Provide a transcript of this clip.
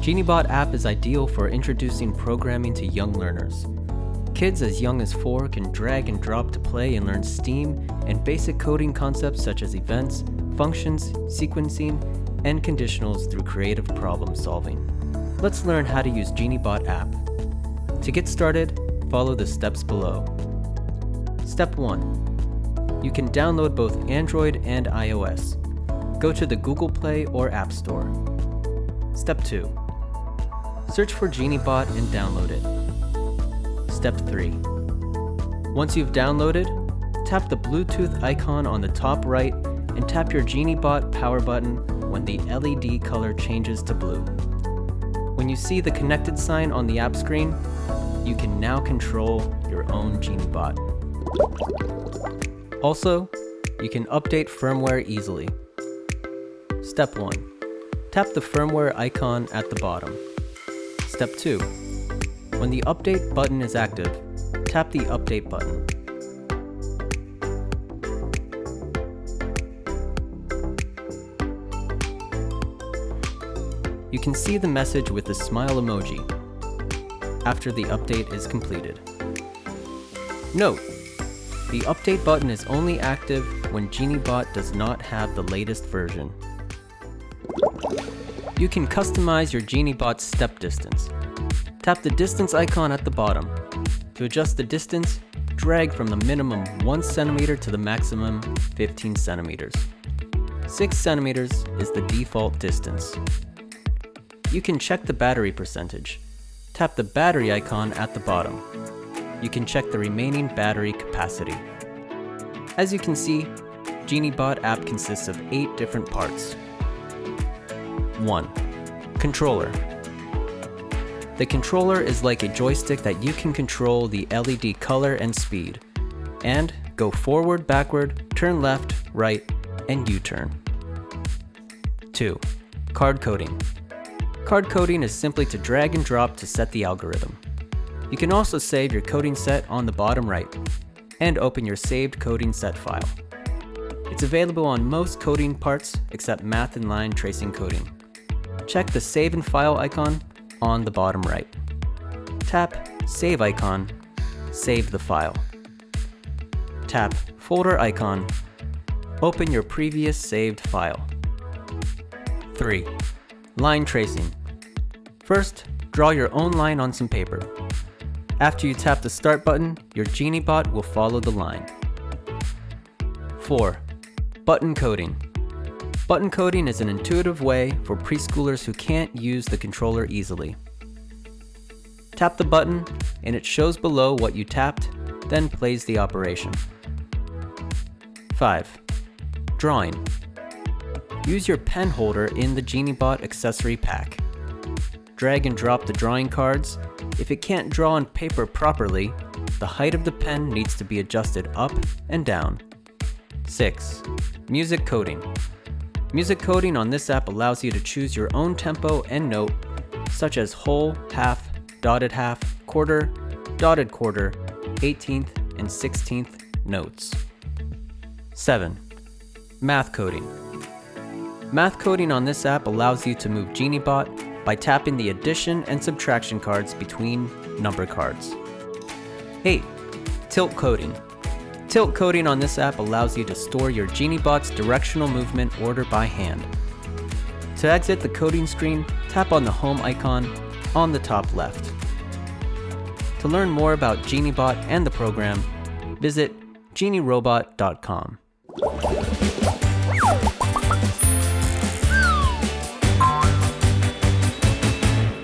GENIBOT app is ideal for introducing programming to young learners. Kids as young as 4 can drag and drop to play and learn STEAM and basic coding concepts such as events, functions, sequencing, and conditionals through creative problem solving. Let's learn how to use GENIBOT app. To get started, follow the steps below. Step 1. You can download both Android and iOS. Go to the Google Play or App Store. Step 2. Search for GENIBOT and download it. Step 3. Once you've downloaded, tap the Bluetooth icon on the top right and tap your GENIBOT power button when the LED color changes to blue. When you see the connected sign on the app screen, you can now control your own GENIBOT. Also, you can update firmware easily. Step 1. Tap the firmware icon at the bottom. Step 2. When the update button is active, tap the update button. You can see the message with the smile emoji after the update is completed. Note: the update button is only active when GENIBOT does not have the latest version. You can customize your GENIBOT step distance. Tap the distance icon at the bottom. To adjust the distance, drag from the minimum 1 centimeter to the maximum 15 centimeters. 6 centimeters is the default distance. You can check the battery percentage. Tap the battery icon at the bottom. You can check the remaining battery capacity. As you can see, GENIBOT app consists of 8 different parts. 1. Controller. The controller is like a joystick that you can control the LED color and speed, and go forward, backward, turn left, right, and U-turn. 2. Card coding. Card coding is simply to drag and drop to set the algorithm. You can also save your coding set on the bottom right, and open your saved coding set file. It's available on most coding parts except math and line tracing coding. Check the Save and File icon on the bottom right. Tap Save icon, save the file. Tap Folder icon, open your previous saved file. 3. Line tracing. First, draw your own line on some paper. After you tap the Start button, your GENIBOT will follow the line. 4. Button coding. Button coding is an intuitive way for preschoolers who can't use the controller easily. Tap the button and it shows below what you tapped, then plays the operation. 5. Drawing. Use your pen holder in the GENIBOT accessory pack. Drag and drop the drawing cards. If it can't draw on paper properly, the height of the pen needs to be adjusted up and down. 6. Music coding. Music coding on this app allows you to choose your own tempo and note, such as whole, half, dotted half, quarter, dotted quarter, 18th, and 16th notes. 7. Math coding. Math coding on this app allows you to move GENIBOT by tapping the addition and subtraction cards between number cards. 8. Tilt coding. Tilt coding on this app allows you to store your GENIBOT's directional movement order by hand. To exit the coding screen, tap on the home icon on the top left. To learn more about GENIBOT and the program, visit genirobot.com.